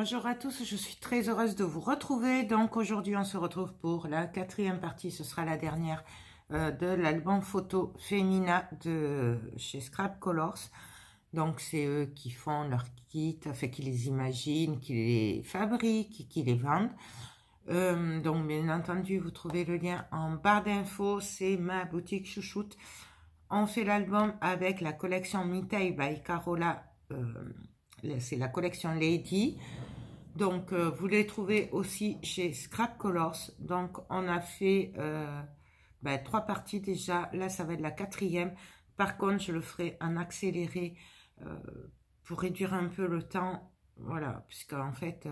Bonjour à tous, je suis très heureuse de vous retrouver. Donc aujourd'hui on se retrouve pour la quatrième partie, ce sera la dernière de l'album photo Femina de chez Scrap Colors. Donc c'est eux qui font leurs kits, enfin qui les imaginent, qui les fabriquent, qui les vendent. Donc bien entendu vous trouvez le lien en barre d'infos, c'est ma boutique chouchoute. On fait l'album avec la collection Mitaï by Carola, c'est la collection Lady. Donc vous les trouvez aussi chez Scrap Colors. Donc on a fait 3 parties déjà, là ça va être la quatrième. Par contre je le ferai en accéléré pour réduire un peu le temps, voilà, puisque en fait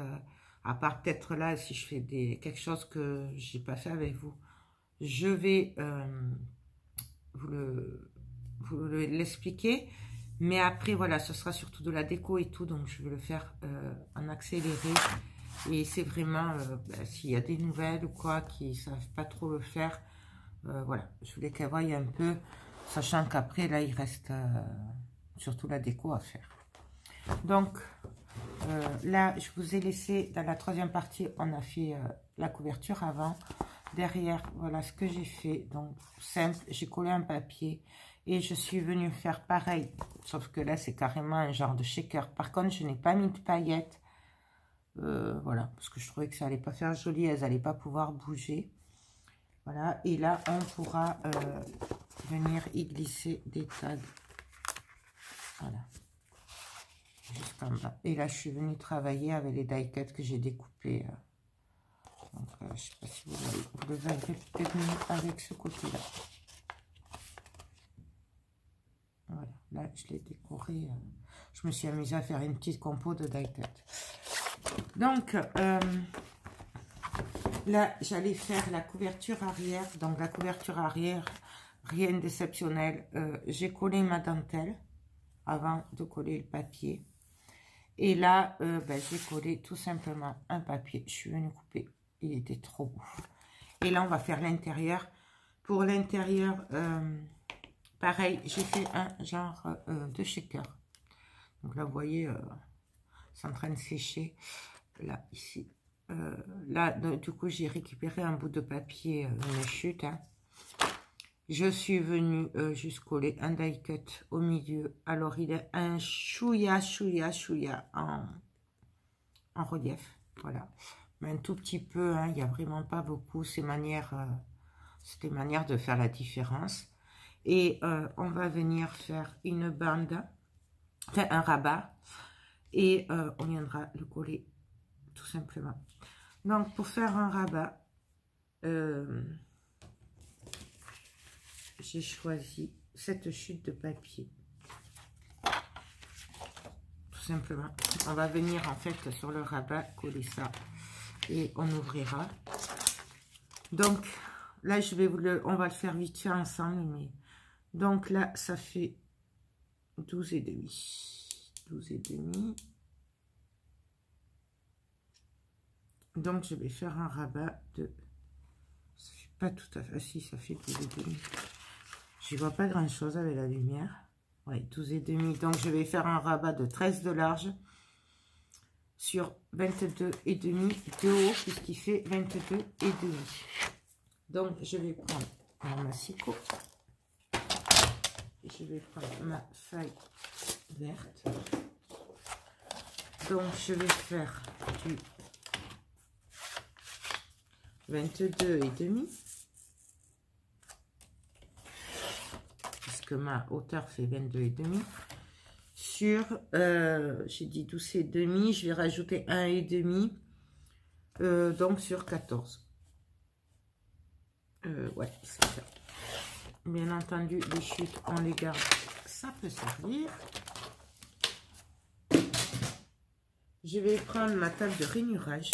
à part peut-être là si je fais quelque chose que j'ai pas fait avec vous, je vais vous l'expliquer. Mais après, voilà, ce sera surtout de la déco et tout, donc je vais le faire en accéléré. Et c'est vraiment, s'il y a des nouvelles ou quoi qui ne savent pas trop le faire, voilà, je voulais qu'elles voient un peu, sachant qu'après, là, il reste surtout la déco à faire. Donc, là, je vous ai laissé, dans la troisième partie, on a fait la couverture avant. Derrière, voilà ce que j'ai fait, donc simple, j'ai collé un papier. Et je suis venue faire pareil, sauf que là, c'est carrément un genre de shaker. Par contre, je n'ai pas mis de paillettes. Voilà, parce que je trouvais que ça allait pas faire joli, elles n'allaient pas pouvoir bouger. Voilà, et là, on pourra venir y glisser des tags. Voilà, jusqu'en bas. Et là, je suis venue travailler avec les die cuts que j'ai découpés. Donc, je ne sais pas si vous le verrez peut-être mieux avec ce côté-là. Voilà, là je l'ai décoré, je me suis amusée à faire une petite compo de die cut. Donc là j'allais faire la couverture arrière. Donc la couverture arrière, rien d'exceptionnel, j'ai collé ma dentelle avant de coller le papier. Et là j'ai collé tout simplement un papier. Je suis venue couper, il était trop beau. Et là on va faire l'intérieur. Pour l'intérieur, pareil, j'ai fait un genre de shaker. Donc là, vous voyez, c'est en train de sécher. Là, ici. Là, du coup, j'ai récupéré un bout de papier, une chute. Hein. Je suis venue juste coller un die cut au milieu. Alors, il est un chouïa en relief. Voilà. Mais un tout petit peu, hein, il n'y a vraiment pas beaucoup. C'est des manières de faire la différence. Et on va venir faire une bande, enfin un rabat, et on viendra le coller tout simplement. Donc pour faire un rabat, j'ai choisi cette chute de papier. Tout simplement. On va venir en fait sur le rabat coller ça et on ouvrira. Donc là je vais on va le faire vite fait ensemble, mais donc là, ça fait 12 et demi. 12 et demi. Donc, je vais faire un rabat de... Ça fait pas tout à fait... Si, ça fait 12 et demi. Je vois pas grand-chose avec la lumière. Oui, 12 et demi. Donc, je vais faire un rabat de 13 de large sur 22 et demi de haut, puisqu'il fait 22 et demi. Donc, je vais prendre mon massicot. Je vais prendre ma feuille verte. Donc, je vais faire du 22 et demi. Puisque ma hauteur fait 22 et demi. Sur, j'ai dit 12 et demi, je vais rajouter 1 et demi. Donc, sur 14. Ouais, c'est ça. Bien entendu, les chutes, on les garde, ça peut servir. Je vais prendre ma table de rainurage.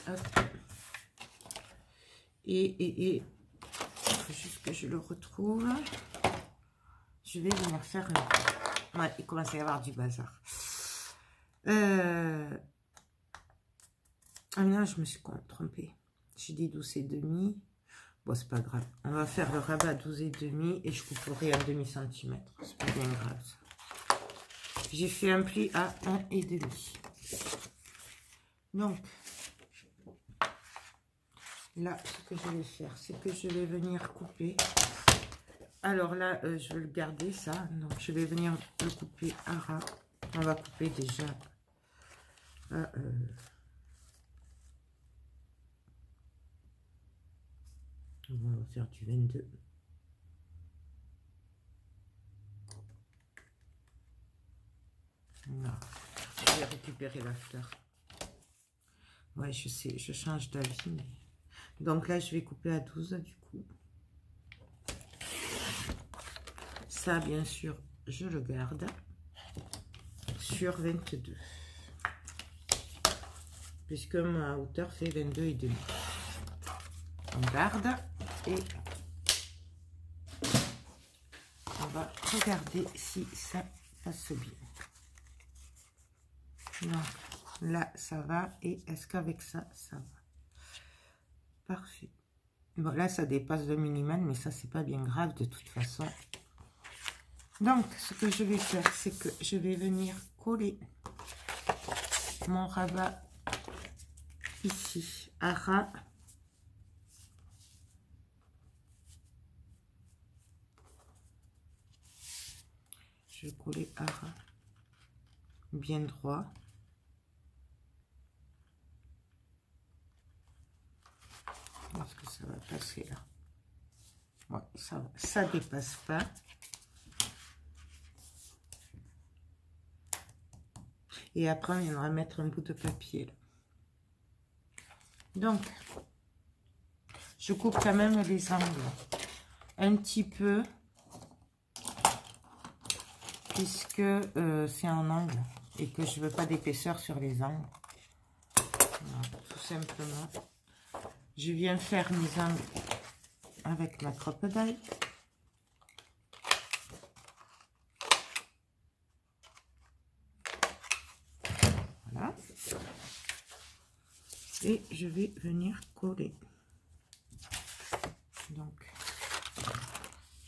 Hop. Et il faut juste que je le retrouve. Je vais venir faire un... Ouais, il commence à y avoir du bazar. Ah non, je me suis trompée. J'ai dit 12 et demi. Bon, c'est pas grave. On va faire le rabat 12 et demi et je couperai un demi-centimètre. C'est pas bien grave ça. J'ai fait un pli à 1 et demi. Donc, là, ce que je vais faire, c'est que je vais venir couper. Alors là, je vais le garder, ça. Donc, je vais venir le couper à ras. On va couper déjà à... on va faire du 22. Voilà. Je vais récupérer la fleur. Ouais, je sais, je change d'avis. Mais... donc là, je vais couper à 12 du coup. Ça, bien sûr, je le garde sur 22. Puisque ma hauteur fait 22,5. On garde et on va regarder si ça passe bien. Donc là, ça va. Et est-ce qu'avec ça, ça va? Parfait. Bon, là, ça dépasse le minimum, mais ça, c'est pas bien grave de toute façon. Donc, ce que je vais faire, c'est que je vais venir coller mon rabat ici, à ras. Je vais coller à ras, bien droit. Est-ce que ça va passer là? Ouais, ça dépasse pas. Et après, on viendra mettre un bout de papier là. Donc, je coupe quand même les angles un petit peu, puisque c'est un angle et que je veux pas d'épaisseur sur les angles. Voilà, tout simplement. Je viens faire mes angles avec ma crocodile. Voilà. Et je vais venir coller. Donc,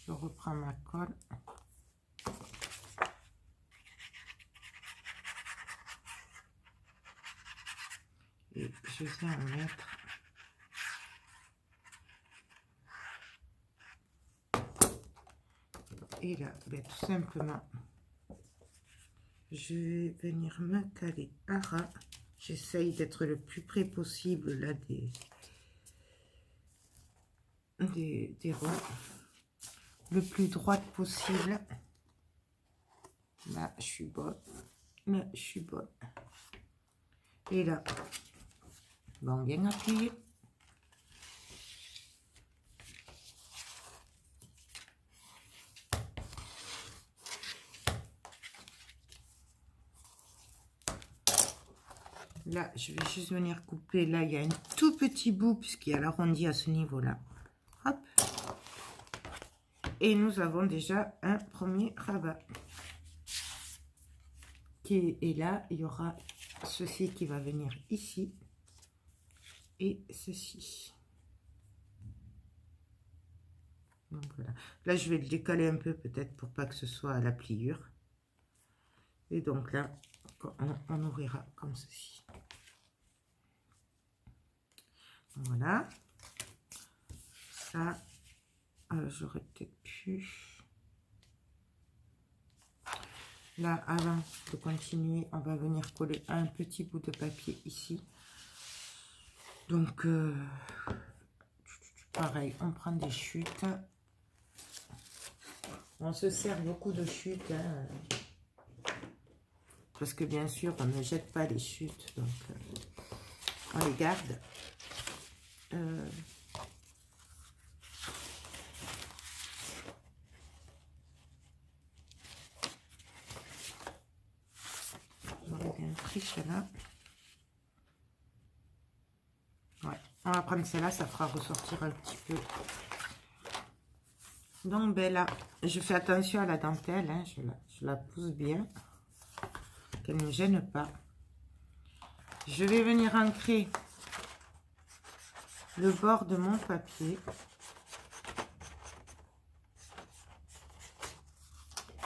je reprends ma colle. Et je viens en mettre. Et là, ben, tout simplement, je vais venir me caler à ras. J'essaye d'être le plus près possible là des ronds. Le plus droite possible. Là, je suis bonne. Là, je suis bonne. Et là, bon, bien appuyer. Là, je vais juste venir couper. Là, il y a un tout petit bout puisqu'il y a l'arrondi à ce niveau-là. Hop. Et nous avons déjà un premier rabat. Et là, il y aura ceci qui va venir ici. Et ceci. Donc voilà. Là, je vais le décaler un peu peut-être pour pas que ce soit à la pliure. Et donc là, on ouvrira comme ceci. Voilà. Ça, j'aurais peut-être pu... là, avant de continuer, on va venir coller un petit bout de papier ici. Donc, pareil, on prend des chutes. On se sert beaucoup de chutes, hein, parce que bien sûr, on ne jette pas les chutes, donc on les garde. Un triche là. Ouais, on va prendre celle-là, ça fera ressortir un petit peu. Donc ben là, je fais attention à la dentelle, hein, je la pousse bien, qu'elle ne gêne pas. Je vais venir ancrer le bord de mon papier.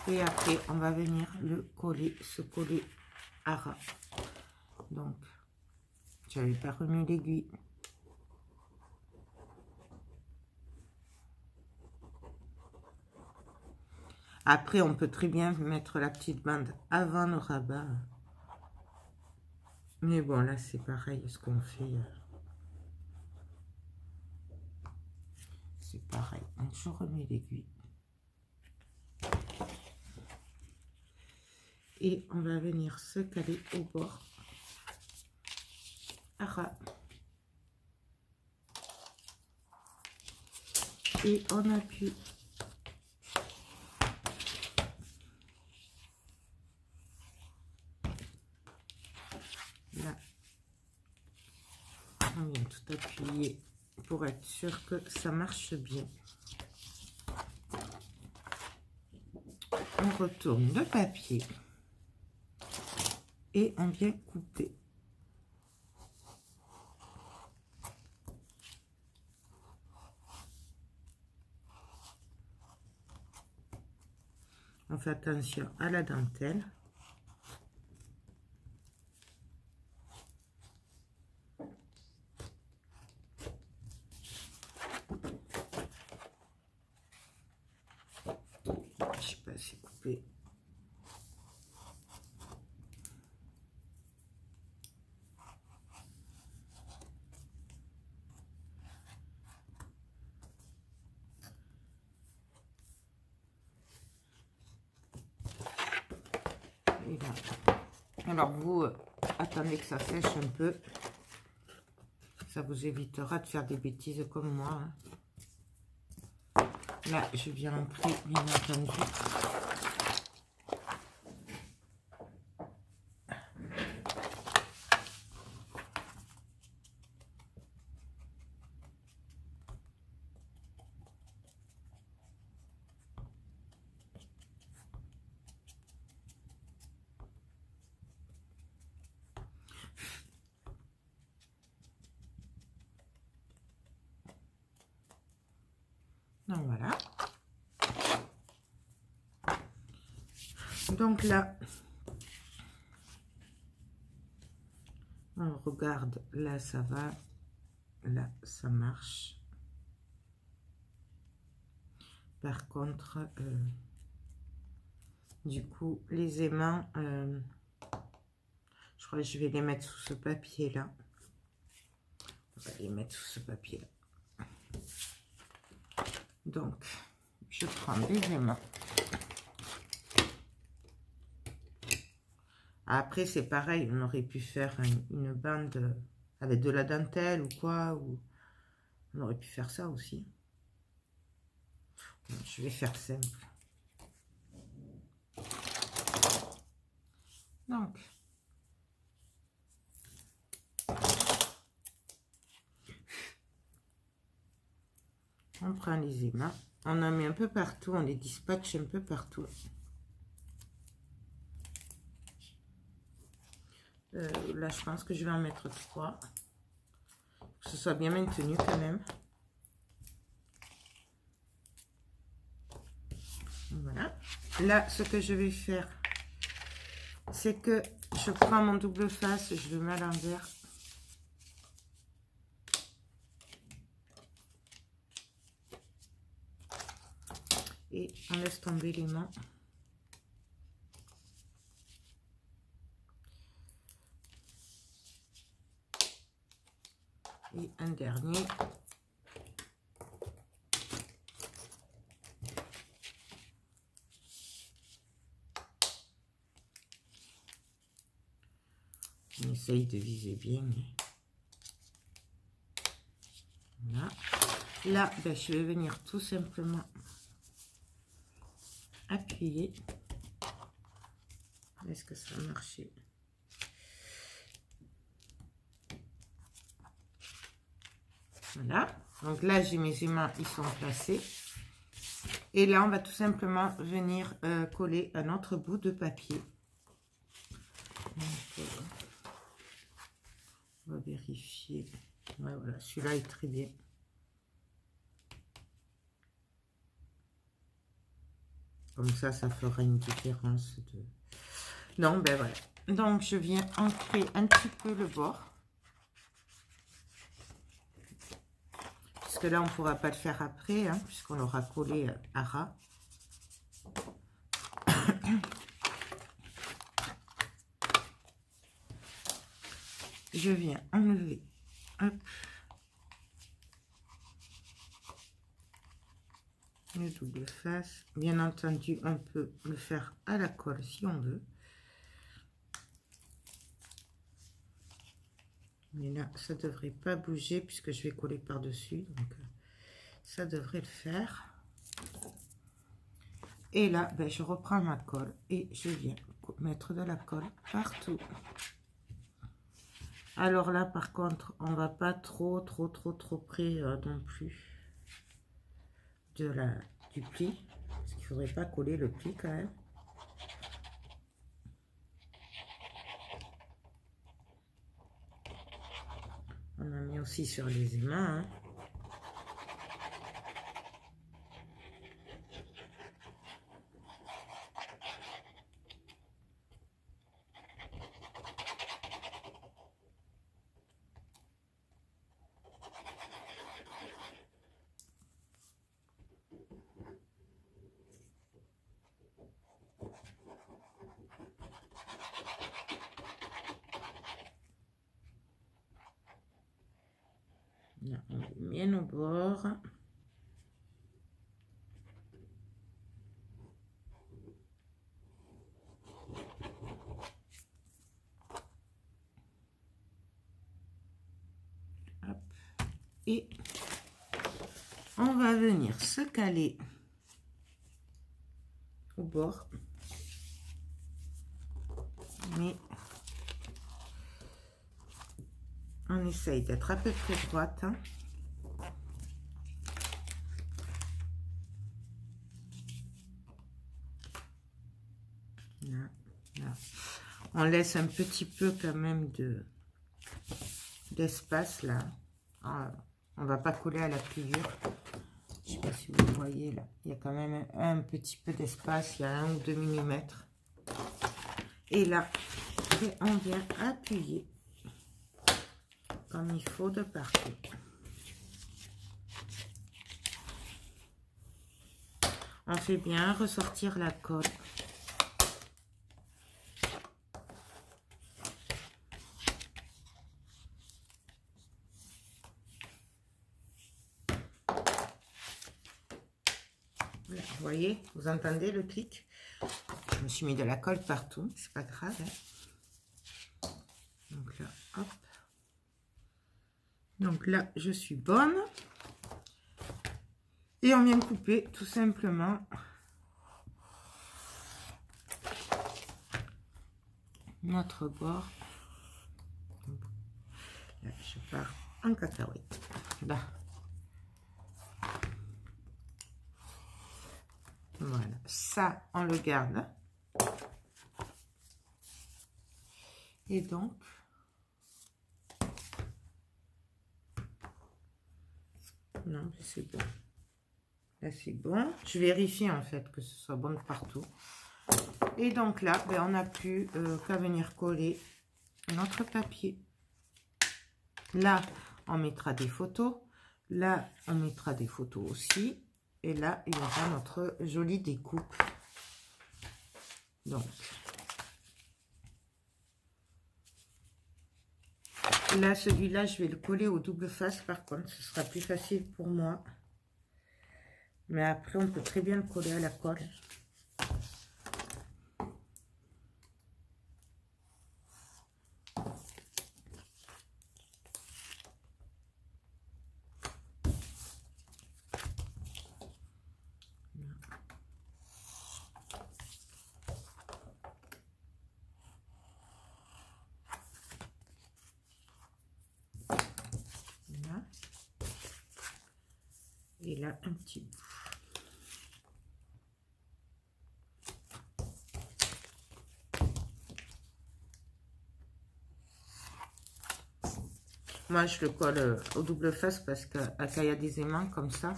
Et après, on va venir le coller, se coller à ras. Donc, J'avais pas remis l'aiguille. Après, on peut très bien mettre la petite bande avant le rabat. Mais bon, là, c'est pareil, ce qu'on fait. C'est pareil. Donc, je remets l'aiguille. Et on va venir se caler au bord. À ras. Et on appuie. Là, on vient tout appuyer pour être sûr que ça marche bien. On retourne le papier et on vient couper. On fait attention à la dentelle. Je sais pas si coupé. Et là. Alors vous attendez que ça sèche un peu. Ça vous évitera de faire des bêtises comme moi. Hein. Là, je viens entrer, bien entendu. Donc voilà. Donc là, on regarde, là ça va, là ça marche. Par contre, du coup, les aimants, je crois que je vais les mettre sous ce papier là. On va les mettre sous ce papier là. Donc, je prends les aimants. Après, c'est pareil, on aurait pu faire une bande avec de la dentelle ou quoi, ou on aurait pu faire ça aussi. Je vais faire simple. Donc, on prend les aimants, on en met un peu partout, on les dispatche un peu partout. Là, je pense que je vais en mettre 3. Que ce soit bien maintenu quand même. Voilà. Là, ce que je vais faire, c'est que je prends mon double face, je le mets à l'envers. Et on laisse tomber les mains. Et un dernier. On essaye de viser bien. Voilà. Là, ben, je vais venir tout simplement appuyer. Est-ce que ça a marché? Voilà. Donc là, j'ai mes aimants, ils sont placés. Et là, on va tout simplement venir coller un autre bout de papier. Donc, on va vérifier. Ouais, voilà, celui-là est très bien. Comme ça fera une différence de... Non, ben voilà. Donc, je viens ancrer un petit peu le bord. Parce que là, on ne pourra pas le faire après, hein, puisqu'on l'aura collé à ras. Je viens enlever, hop, le double face. Bien entendu, on peut le faire à la colle si on veut. Mais là, ça ne devrait pas bouger puisque je vais coller par-dessus. Donc, ça devrait le faire. Et là, ben, je reprends ma colle et je viens mettre de la colle partout. Alors là, par contre, on va pas trop près non plus du pli. Parce qu'il faudrait pas coller le pli quand même. On a mis aussi sur les aimants. Hein. Là, on met bien au bord. Hop. Et on va venir se caler au bord. Mais on essaye d'être à peu près droite. Hein. Là, là. On laisse un petit peu quand même d'espace là. On va pas coller à la pliure. Je sais pas si vous voyez là. Il y a quand même un petit peu d'espace. Il y a 1 ou 2 mm. Et là, on vient appuyer comme il faut de partout. On fait bien ressortir la colle. Voilà, vous voyez, vous entendez le clic? Je me suis mis de la colle partout, c'est pas grave. Hein. Donc là, hop. Donc là, je suis bonne. Et on vient couper tout simplement notre bord. Là, je pars en cacahuète. Là. Voilà, ça, on le garde. Et donc, non, c'est bon. Là, c'est bon. Je vérifie en fait que ce soit bon partout. Et donc là, ben, on n'a plus qu'à venir coller notre papier. Là, on mettra des photos. Là, on mettra des photos aussi. Et là, il y aura notre jolie découpe. Donc, là, celui-là, je vais le coller au double face. Par contre, ce sera plus facile pour moi. Mais après, on peut très bien le coller à la colle. Et là, un petit bout. Moi, je le colle au double face parce que quand il y a des aimants comme ça,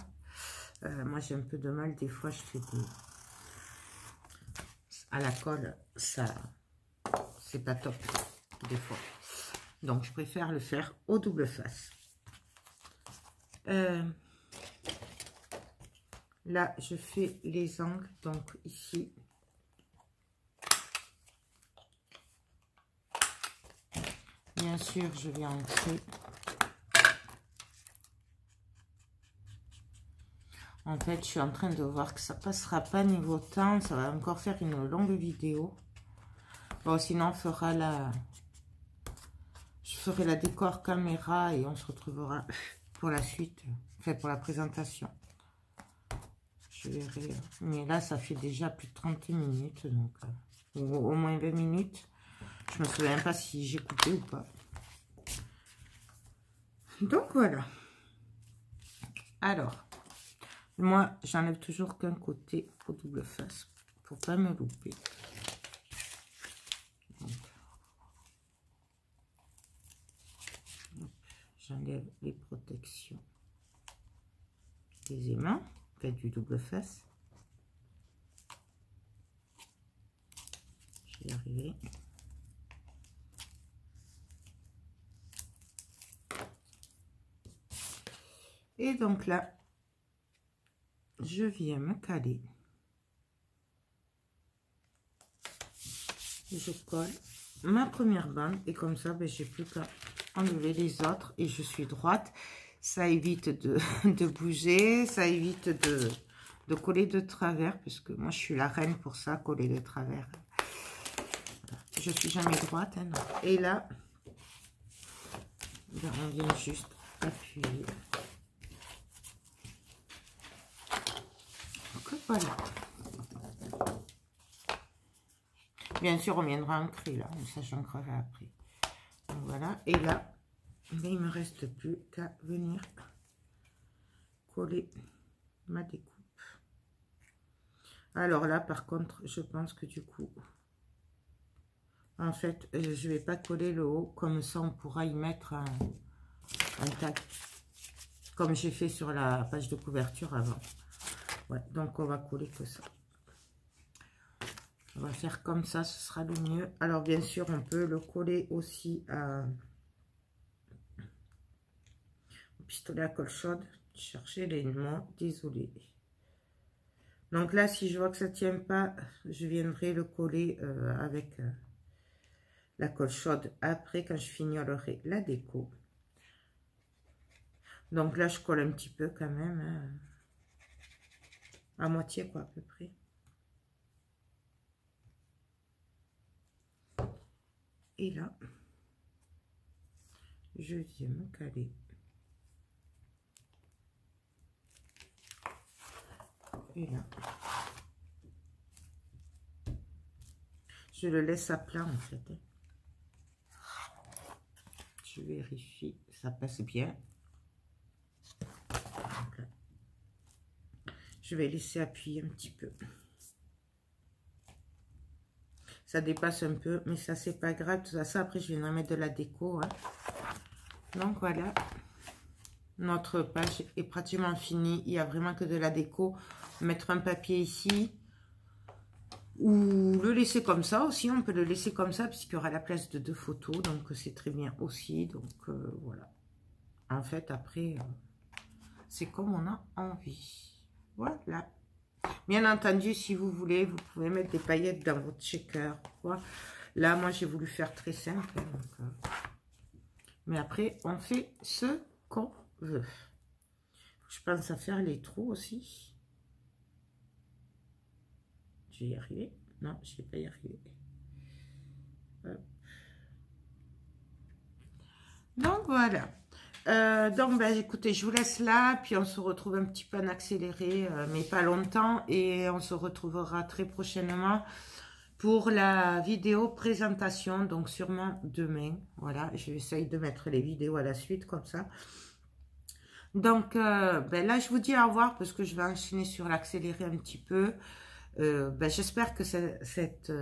moi, j'ai un peu de mal. Des fois, je fais des... À la colle, ça, c'est pas top, des fois. Donc, je préfère le faire au double face. Là, je fais les angles, donc ici. Bien sûr, je vais ancrer. En fait, je suis en train de voir que ça passera pas niveau temps. Ça va encore faire une longue vidéo. Bon, sinon, on fera je ferai la décor caméra et on se retrouvera pour la suite. Enfin, pour la présentation. Je verrai. Mais là, ça fait déjà plus de 30 minutes. Donc, au moins 20 minutes. Je me souviens pas si j'ai coupé ou pas. Donc, voilà. Alors, moi, j'enlève toujours qu'un côté au double face. Pour pas me louper. J'enlève les protections des aimants. Fait du double face. Je vais y arriver. Et donc là, je viens me caler. Je colle ma première bande et comme ça, ben, j'ai plus qu'à enlever les autres et je suis droite. Ça évite de bouger, ça évite de coller de travers, puisque moi je suis la reine pour ça, coller de travers. Je suis jamais droite. Hein, et là, ben, on vient juste appuyer. Donc voilà. Bien sûr, on viendra ancrer là, ça j'ancrerai après. Donc voilà, et là, ben, il me reste plus qu'à venir coller ma découpe. Alors là, par contre, je pense que du coup, en fait, je vais pas coller le haut, comme ça on pourra y mettre un tag, comme j'ai fait sur la page de couverture avant. Ouais, donc on va coller que ça. On va faire comme ça, ce sera le mieux. Alors bien sûr, on peut le coller aussi au pistolet à colle chaude. Chercher les mots, désolé. Donc là, si je vois que ça tient pas, je viendrai le coller avec la colle chaude après, quand je finirai la déco. Donc là, je colle un petit peu quand même, hein, à moitié quoi, à peu près. Et là, je viens me caler. Et là, je le laisse à plat en fait. Je vérifie, ça passe bien. Donc là, je vais laisser appuyer un petit peu. Ça dépasse un peu, mais ça c'est pas grave. Tout ça, après je viendrai mettre de la déco. Hein. Donc voilà, notre page est pratiquement finie. Il n'y a vraiment que de la déco. Mettre un papier ici. Ou le laisser comme ça aussi. On peut le laisser comme ça puisqu'il y aura la place de 2 photos. Donc c'est très bien aussi. Donc voilà. En fait après, c'est comme on a envie. Voilà. Bien entendu, si vous voulez, vous pouvez mettre des paillettes dans votre shaker. Là, moi, j'ai voulu faire très simple. Donc, mais après, on fait ce qu'on veut. Je pense à faire les trous aussi. Je vais y arriver. Non, je ne vais pas y arriver. Hop. Donc, voilà. Donc, ben, écoutez, je vous laisse là, puis on se retrouve un petit peu en accéléré, mais pas longtemps, et on se retrouvera très prochainement pour la vidéo présentation, donc sûrement demain. Voilà, je vais essayer de mettre les vidéos à la suite, comme ça. Donc, ben là, je vous dis au revoir, parce que je vais enchaîner sur l'accéléré un petit peu. Ben, j'espère que cette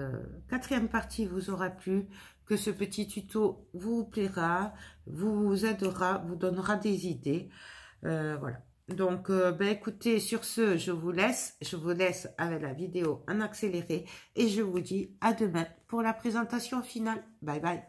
4e partie vous aura plu, que ce petit tuto vous plaira, vous aidera, vous donnera des idées. Voilà. Donc, ben, écoutez, sur ce, je vous laisse avec la vidéo en accéléré et je vous dis à demain pour la présentation finale. Bye bye.